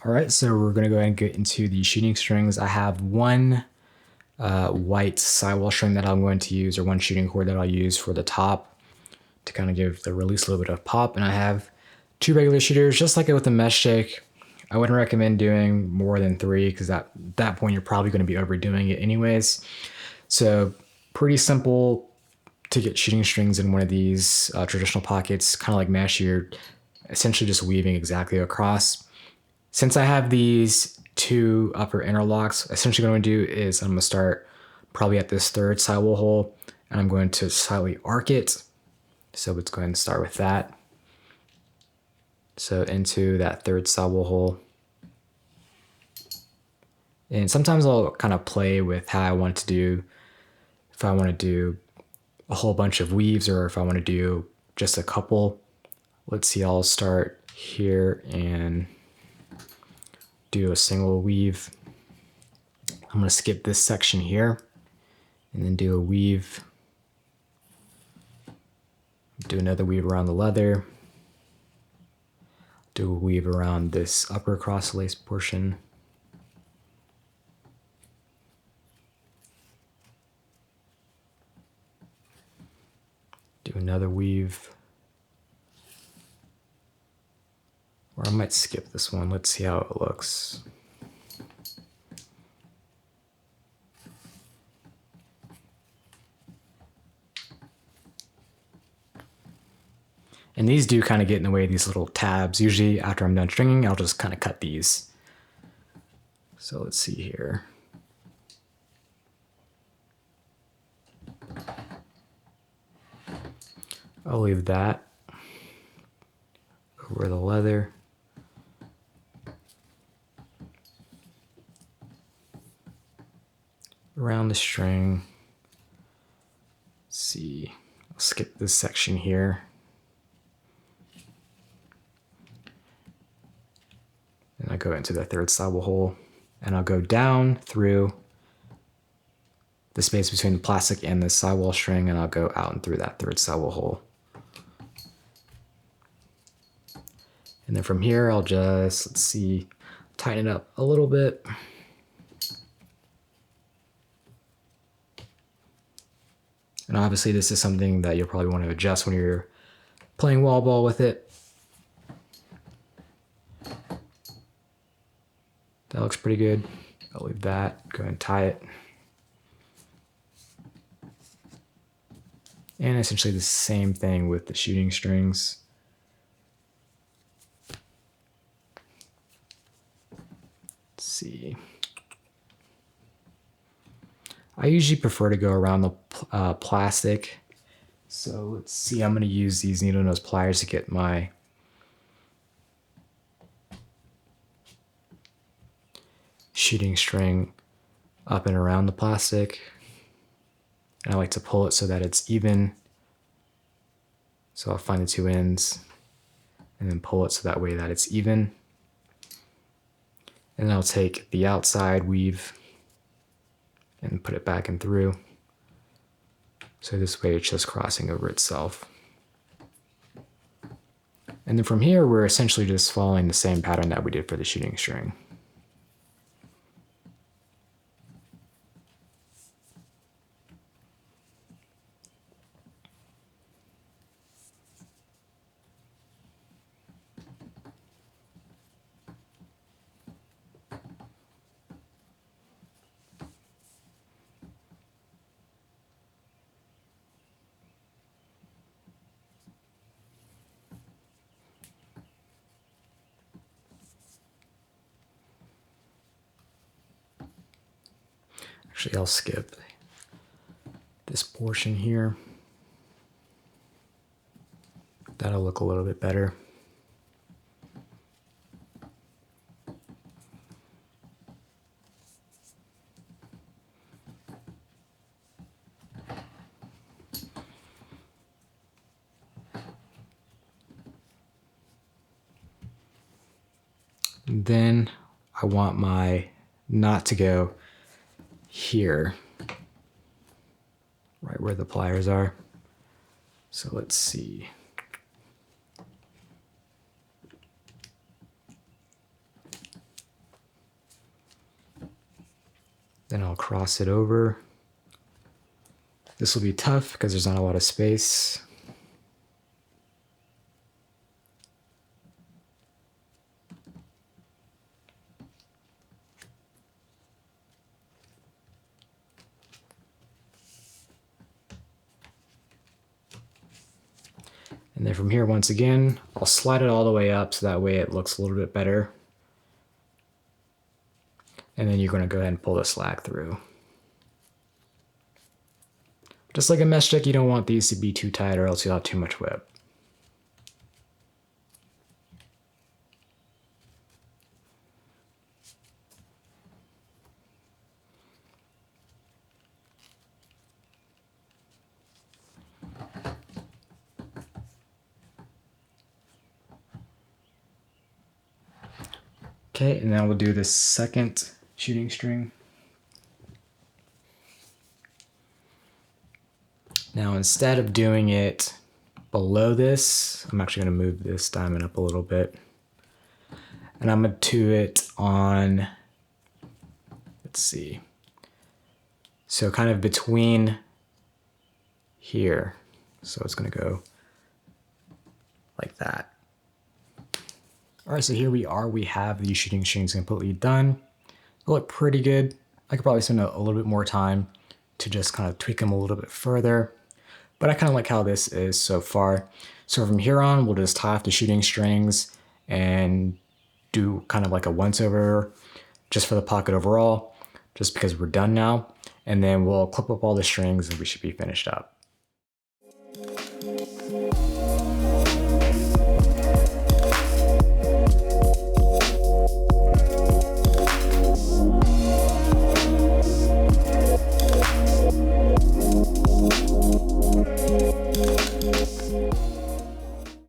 All right, so we're gonna go ahead and get into the shooting strings. I have one white sidewall string that I'm going to use, or one shooting cord that I'll use for the top to kind of give the release a little bit of pop. And I have two regular shooters, just like it with the mesh shake. I wouldn't recommend doing more than three because at that point you're probably going to be overdoing it anyways. So pretty simple to get shooting strings in one of these traditional pockets, kind of like mesh. You're essentially just weaving exactly across. Since I have these two upper interlocks, essentially what I'm going to do is I'm going to start probably at this third sidewall hole, and I'm going to slightly arc it. So let's go ahead and start with that. So into that third sidewall hole. And sometimes I'll kind of play with how I want to do, if I want to do a whole bunch of weaves or if I want to do just a couple. Let's see, I'll start here and do a single weave. I'm going to skip this section here and then do a weave. Do another weave around the leather. Do a weave around this upper cross lace portion. Do another weave. Or I might skip this one. Let's see how it looks. And these do kind of get in the way of these little tabs. Usually after I'm done stringing, I'll just kind of cut these. So let's see here. I'll leave that over the leather. Around the string. Let's see, I'll skip this section here. And I go into the third sidewall hole, and I'll go down through the space between the plastic and the sidewall string, and I'll go out and through that third sidewall hole. And then from here, I'll just, let's see, tighten it up a little bit. And obviously this is something that you'll probably want to adjust when you're playing wall ball with it. That looks pretty good. I'll leave that, go ahead and tie it. And essentially the same thing with the shooting strings. Let's see. I usually prefer to go around the plastic. So let's see, I'm going to use these needle nose pliers to get my shooting string up and around the plastic. And I like to pull it so that it's even. So I'll find the two ends and then pull it so that way that it's even. And then I'll take the outside weave and put it back and through. So this way it's just crossing over itself. And then from here, we're essentially just following the same pattern that we did for the shooting string. Actually, I'll skip this portion here. That'll look a little bit better. And then I want my knot to go here, right where the pliers are. So let's see. Then I'll cross it over. This will be tough because there's not a lot of space. And then from here, once again, I'll slide it all the way up so that way it looks a little bit better. And then you're going to go ahead and pull the slack through. Just like a mesh stick, you don't want these to be too tight or else you'll have too much whip. Okay, and now we'll do the second shooting string. Now instead of doing it below this, I'm actually going to move this diamond up a little bit. And I'm going to do it on, let's see, so kind of between here. So it's going to go like that. All right, so here we are. We have these shooting strings completely done. They look pretty good. I could probably spend a little bit more time to just kind of tweak them a little bit further, but I kind of like how this is so far. So from here on, we'll just tie off the shooting strings and do kind of like a once over just for the pocket overall, just because we're done now. And then we'll clip up all the strings and we should be finished up.